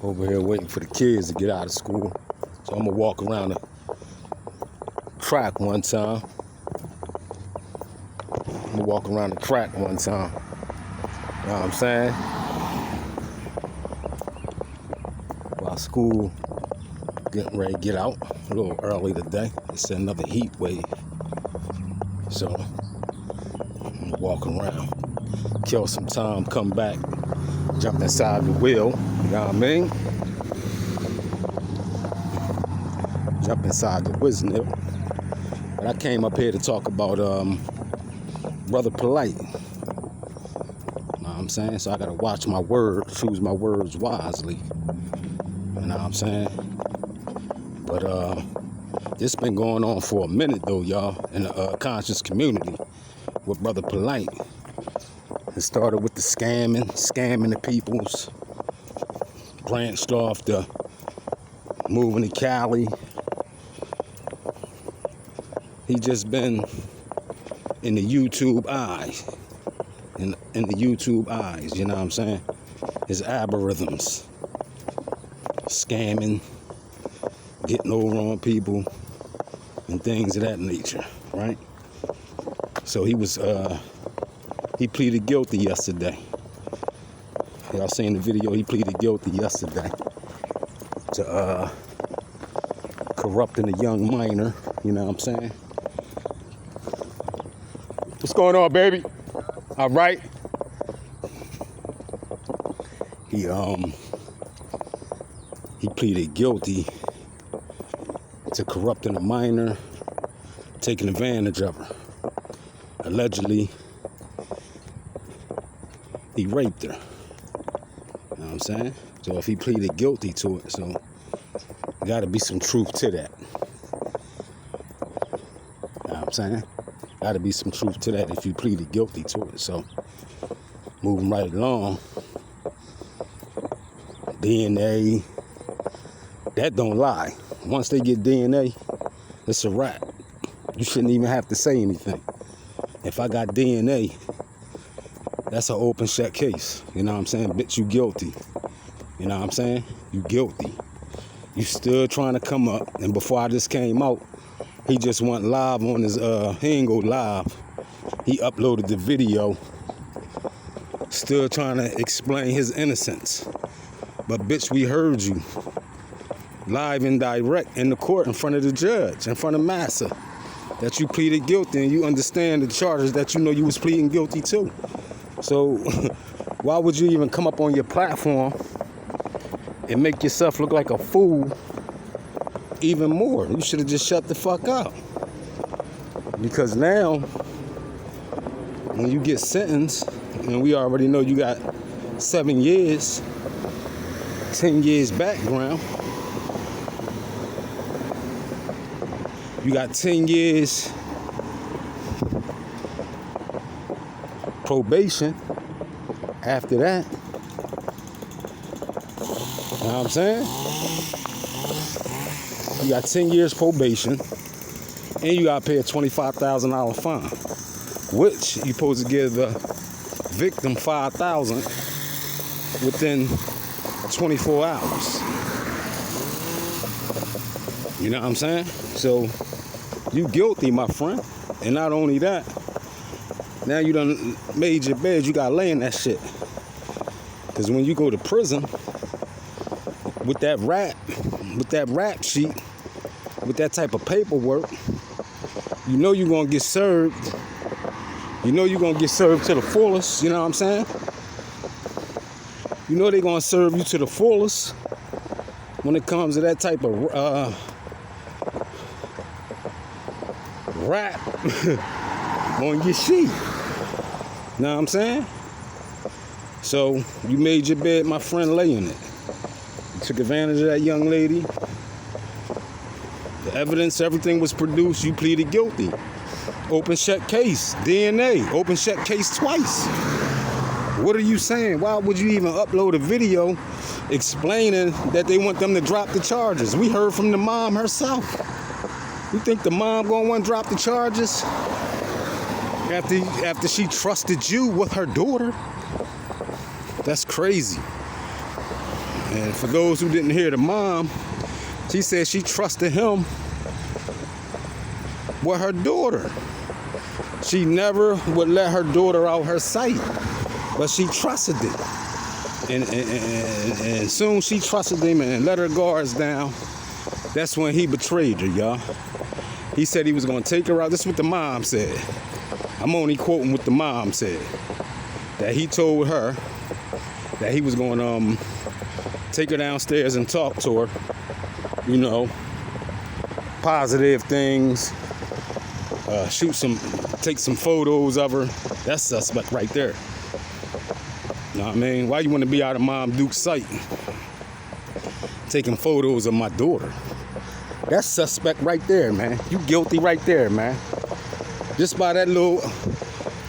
Over here waiting for the kids to get out of school. So I'm gonna walk around the track one time. You know what I'm saying? While school getting ready to get out a little early today. It's another heat wave. So I'm gonna walk around, kill some time, come back, jump inside the wheel, you know what I mean? Jump inside the Wisnip. But I came up here to talk about Brother Polite. You know what I'm saying? So I gotta watch my words, choose my words wisely. You know what I'm saying? But this been going on for a minute though, y'all, in the conscious community with Brother Polite. It started with the scamming the peoples, branched off to moving to Cali. He just been in the YouTube eyes, in the YouTube eyes, you know what I'm saying? His algorithms, scamming, getting over on people, and things of that nature, right? So he pleaded guilty yesterday. Y'all seen the video? He pleaded guilty yesterday to corrupting a young minor, you know what I'm saying? What's going on, baby? All right. He pleaded guilty to corrupting a minor, taking advantage of her. Allegedly, he raped her. You know what I'm saying? So if he pleaded guilty to it, so got to be some truth to that. You know what I'm saying? Got to be some truth to that if you pleaded guilty to it. So moving right along, DNA, that don't lie. Once they get DNA, it's a wrap. You shouldn't even have to say anything. If I got DNA, that's an open shut case. You know what I'm saying? Bitch, you guilty. You know what I'm saying? You guilty. You still trying to come up. And before I just came out, he just went live on his, he ain't go live. He uploaded the video, still trying to explain his innocence. But bitch, we heard you. Live and direct in the court in front of the judge, in front of Massa, that you pleaded guilty and you understand the charges that you know you was pleading guilty to. So why would you even come up on your platform and make yourself look like a fool even more? You should have just shut the fuck up. Because now, when you get sentenced, and we already know you got 7 years, 10 years background, you got 10 years probation after that. You know what I'm saying? You got 10 years probation, and you got to pay a $25,000 fine, which you're supposed to give the victim $5,000 within 24 hours. You know what I'm saying? So you guilty, my friend. And not only that, now you done made your bed, you gotta lay in that shit. Because when you go to prison with that rap sheet, with that type of paperwork, you know you're gonna get served. You know you're gonna get served to the fullest, you know what I'm saying? You know they're gonna serve you to the fullest when it comes to that type of rap on your sheet. Know what I'm saying? So you made your bed, my friend, lay in it. You took advantage of that young lady. The evidence, everything was produced. You pleaded guilty. Open shut case, DNA, open shut case twice. What are you saying? Why would you even upload a video explaining that they want them to drop the charges? We heard from the mom herself. You think the mom gonna want to drop the charges after she trusted you with her daughter? That's crazy. And for those who didn't hear the mom, she said she trusted him with her daughter. She never would let her daughter out her sight, but she trusted it. And soon she trusted him and let her guards down. That's when he betrayed her, y'all. He said he was going to take her out. This is what the mom said. I'm only quoting what the mom said. That he told her that he was going to take her downstairs and talk to her. You know, positive things. Take some photos of her. That's suspect right there. Know what I mean? Why you want to be out of Mom Duke's sight? Taking photos of my daughter. That's suspect right there, man. You guilty right there, man. Just by that little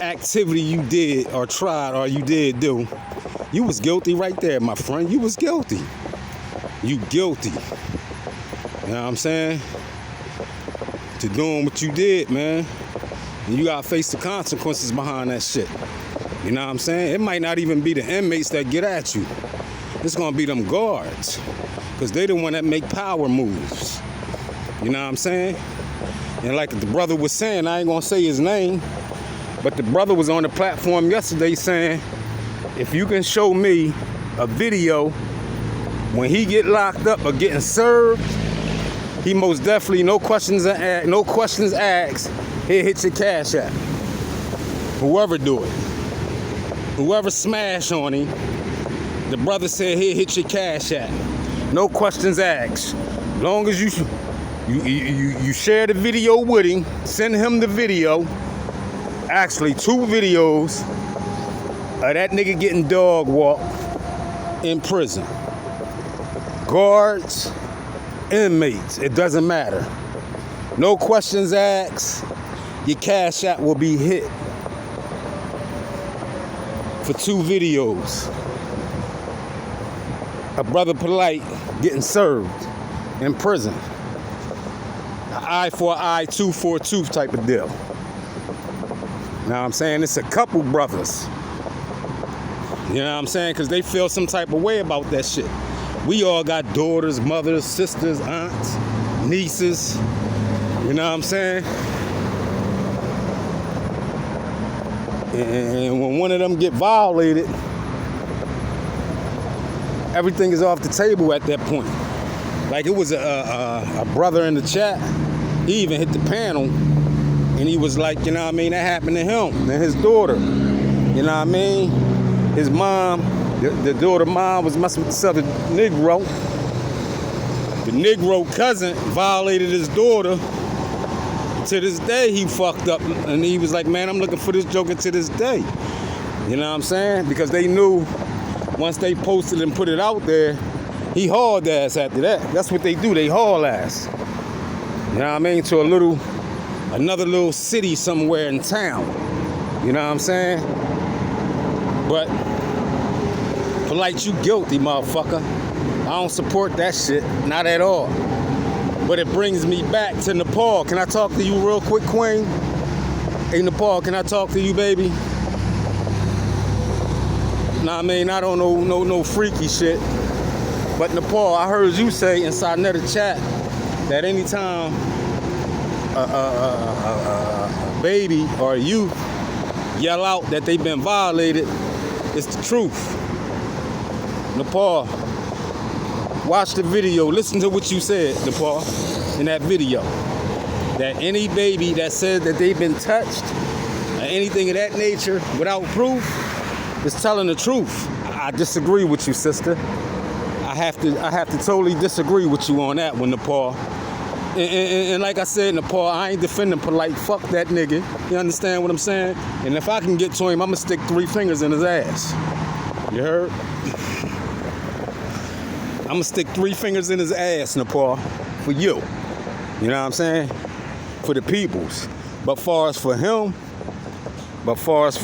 activity you did or tried or you did do, you was guilty right there, my friend. You was guilty. You guilty. You know what I'm saying? To doing what you did, man. And you gotta face the consequences behind that shit. You know what I'm saying? It might not even be the inmates that get at you. It's gonna be them guards. Because they the one that make power moves. You know what I'm saying? And like the brother was saying, I ain't gonna say his name, but the brother was on the platform yesterday saying, if you can show me a video when he get locked up or getting served, he most definitely, no questions asked, he'll hit your cash app. Whoever do it. Whoever smash on him, the brother said he'll hit your cash app. No questions asked. Long as you share the video with him, send him the video. Actually, 2 videos of that nigga getting dog walked in prison. Guards, inmates, it doesn't matter. No questions asked. Your cash app will be hit for 2 videos. A brother Poorlight getting served in prison. An eye for an eye, tooth for a tooth type of deal. You know what I'm saying? It's a couple brothers. You know what I'm saying? Because they feel some type of way about that shit. We all got daughters, mothers, sisters, aunts, nieces. You know what I'm saying? And when one of them get violated, everything is off the table at that point. Like it was a brother in the chat, he even hit the panel, and he was like, you know what I mean, that happened to him and his daughter. You know what I mean? His mom, the daughter mom was messing with this other Negro. The Negro cousin violated his daughter. To this day, he fucked up, and he was like, man, I'm looking for this joker to this day. You know what I'm saying? Because they knew once they posted and put it out there, he hauled ass after that. That's what they do, they haul ass. You know what I mean? To another little city somewhere in town. You know what I'm saying? But, Poorlight, you guilty, motherfucker. I don't support that shit, not at all. But it brings me back to Nepal. Can I talk to you real quick, Queen? Hey, Nepal, can I talk to you, baby? Nah, I mean, I don't know no freaky shit. But Nepal, I heard you say inside another chat that anytime a baby or a youth yell out that they've been violated, it's the truth. Nepal, watch the video. Listen to what you said, Nepal, in that video. That any baby that says that they've been touched or anything of that nature without proof is telling the truth. I disagree with you, sister. I have to totally disagree with you on that one, Nepal. And like I said, Nepal, I ain't defending Poorlight. Fuck that nigga. You understand what I'm saying? And if I can get to him, I'm gonna stick 3 fingers in his ass. You heard? I'm gonna stick 3 fingers in his ass, Nepal, for you. You know what I'm saying? For the peoples. But far as for him, far as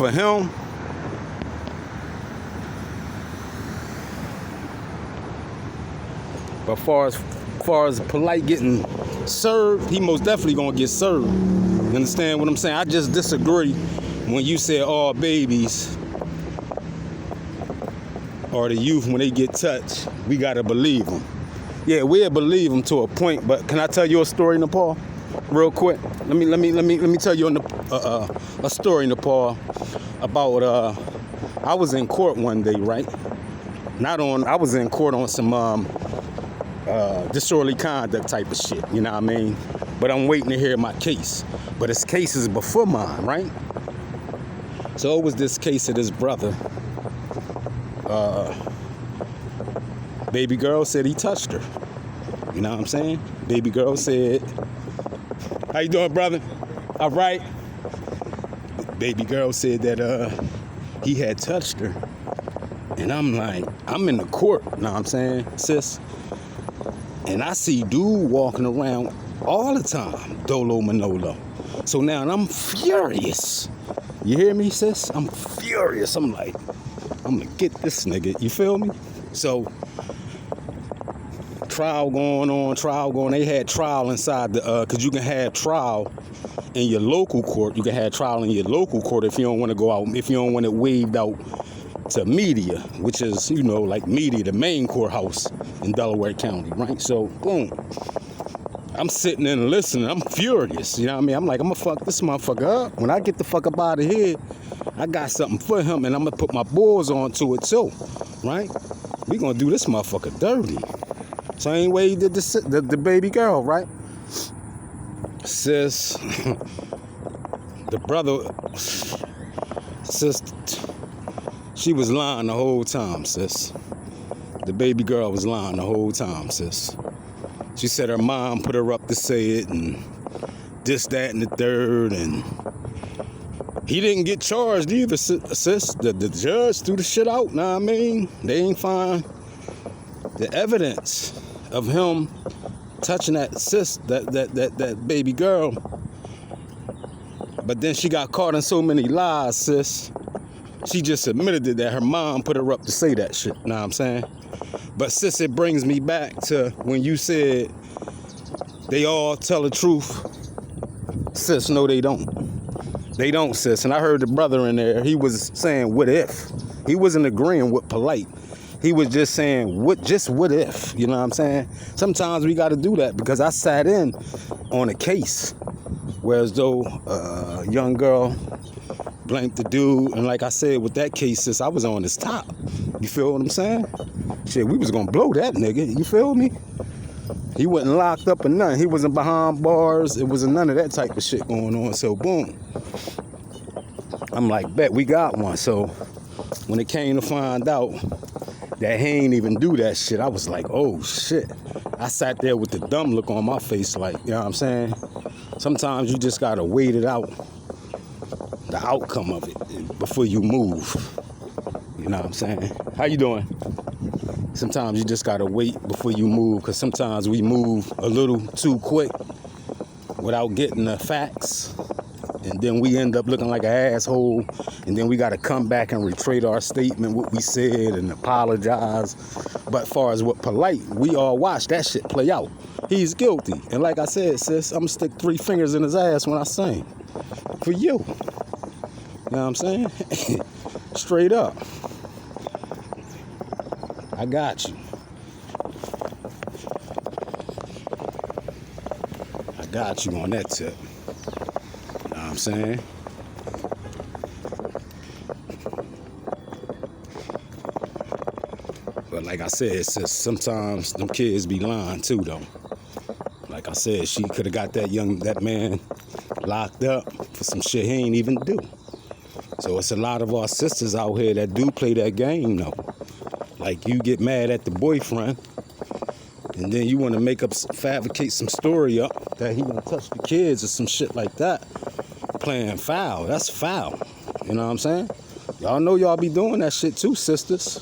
Poorlight getting served, he most definitely gonna get served. You understand what I'm saying? I just disagree when you say all babies or the youth, when they get touched, we gotta believe them. Yeah, we'll believe them to a point, but can I tell you a story, Nepal? Real quick. Let me tell you a story, Nepal, about I was in court one day, right? I was in court on some disorderly conduct type of shit, you know what I mean? But I'm waiting to hear my case. But his case is before mine, right? So it was this case of this brother. Baby girl said he touched her. You know what I'm saying? Baby girl said, "How you doing, brother? All right." Baby girl said that he had touched her. And I'm like, I'm in the court, you know what I'm saying, sis? And I see dude walking around all the time, Dolo Manolo. So now I'm furious. You hear me, sis? I'm furious. I'm like, I'm gonna get this nigga. You feel me? So trial going on. They had trial inside the, cause you can have trial in your local court. You can have trial in your local court if you don't want to go out, if you don't want it waived out to media, which is, you know, like media, the main courthouse in Delaware County, right? So, boom. I'm sitting in and listening. I'm furious, you know what I mean? I'm like, I'm gonna fuck this motherfucker up. When I get the fuck up out of here, I got something for him, and I'm gonna put my balls onto it too, right? We gonna do this motherfucker dirty. Same way he did the baby girl, right? Sis, the brother, sis, she was lying the whole time, sis. The baby girl was lying the whole time, sis. She said her mom put her up to say it, and this, that, and the third, and he didn't get charged either, sis. The judge threw the shit out, know what I mean? They ain't find the evidence of him touching that sis, that baby girl. But then she got caught in so many lies, sis. She just admitted that her mom put her up to say that shit, know what I'm saying? But sis, it brings me back to when you said they all tell the truth. Sis, no, they don't. They don't, sis. And I heard the brother in there, he was saying, what if? He wasn't agreeing with Polite. He was just saying, what if? You know what I'm saying? Sometimes we got to do that, because I sat in on a case where as though a young girl blanked the dude. And like I said, with that case, sis, I was on his top. You feel what I'm saying? Shit, we was going to blow that nigga. You feel me? He wasn't locked up or nothing. He wasn't behind bars. It wasn't none of that type of shit going on. So, boom. I'm like, bet, we got one. So, when it came to find out that he ain't even do that shit, I was like, oh, shit. I sat there with the dumb look on my face like, you know what I'm saying? Sometimes you just got to wait it out, the outcome of it, before you move. You know what I'm saying? How you doing? Sometimes you just gotta wait before you move, because sometimes we move a little too quick without getting the facts, and then we end up looking like an asshole, and then we gotta come back and retrace our statement, what we said, and apologize. But far as what Polite, we all watched that shit play out. He's guilty, and like I said, sis, I'm gonna stick 3 fingers in his ass when I sing for you. You know what I'm saying? Straight up. I got you. I got you on that tip. You know what I'm saying? But like I said, it's just sometimes them kids be lying too, though. Like I said, she could have got that man locked up for some shit he ain't even do. So it's a lot of our sisters out here that do play that game, though. Like, you get mad at the boyfriend, and then you want to fabricate some story up that he gonna touch the kids or some shit like that. Playing foul. That's foul. You know what I'm saying? Y'all know y'all be doing that shit too, sisters.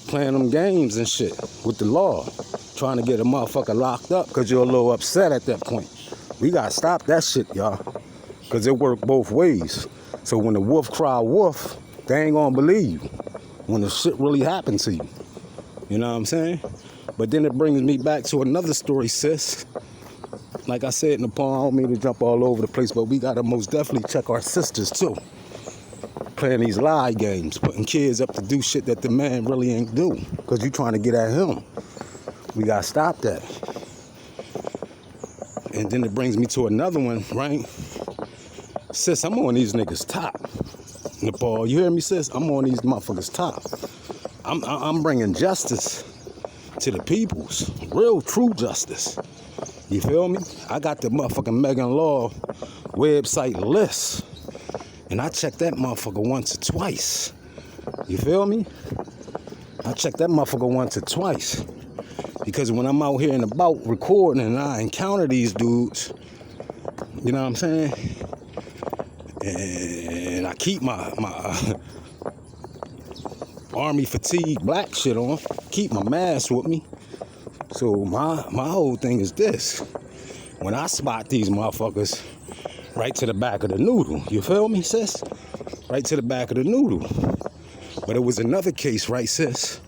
Playing them games and shit with the law. Trying to get a motherfucker locked up because you're a little upset at that point. We gotta stop that shit, y'all. Because it work both ways. So when the wolf cry wolf, they ain't gonna believe you when the shit really happened to you. You know what I'm saying? But then it brings me back to another story, sis. Like I said, Nepal, I don't mean to jump all over the place, but we gotta most definitely check our sisters too. playing these lie games, putting kids up to do shit that the man really ain't do, because you trying to get at him. We got to stop that. And then it brings me to another one, right? Sis, I'm on these niggas' top. Nepal, you hear me, sis? I'm on these motherfuckers' top. I'm bringing justice to the peoples. Real, true justice. You feel me? I got the motherfucking Megan Law website list. And I checked that motherfucker once or twice. You feel me? I checked that motherfucker once or twice. Because when I'm out here and about recording and I encounter these dudes, you know what I'm saying? And I keep my army fatigue black shit on, keep my mask with me. So my whole thing is this. When I spot these motherfuckers, right to the back of the noodle, you feel me, sis? Right to the back of the noodle. But it was another case, right, sis?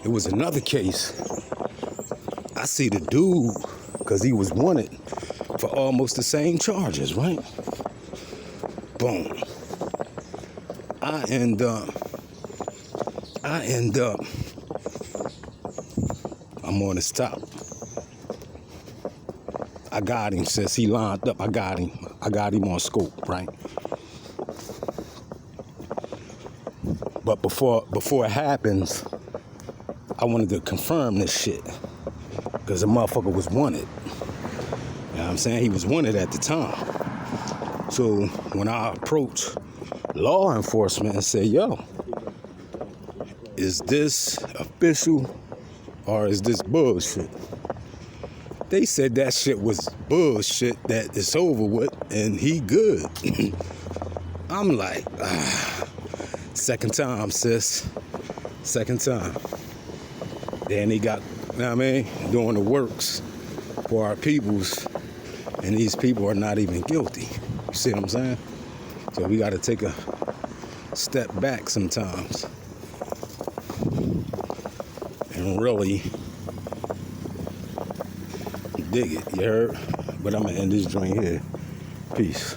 It was another case. I see the dude, because he was wanted for almost the same charges, right? Boom. I end up, I'm on his top. I got him, sis. He lined up. I got him on scope, right? But before it happens, I wanted to confirm this shit. Because the motherfucker was wanted. You know what I'm saying? He was wanted at the time. So when I approached law enforcement and said, yo, is this official or is this bullshit? They said that shit was bullshit, that it's over with and he good. I'm like, second time, sis. Second time. Then he got, you know what I mean, doing the works for our peoples, and these people are not even guilty. You see what I'm saying? So we got to take a step back sometimes and really dig it, you heard? But I'm going to end this joint here. Peace.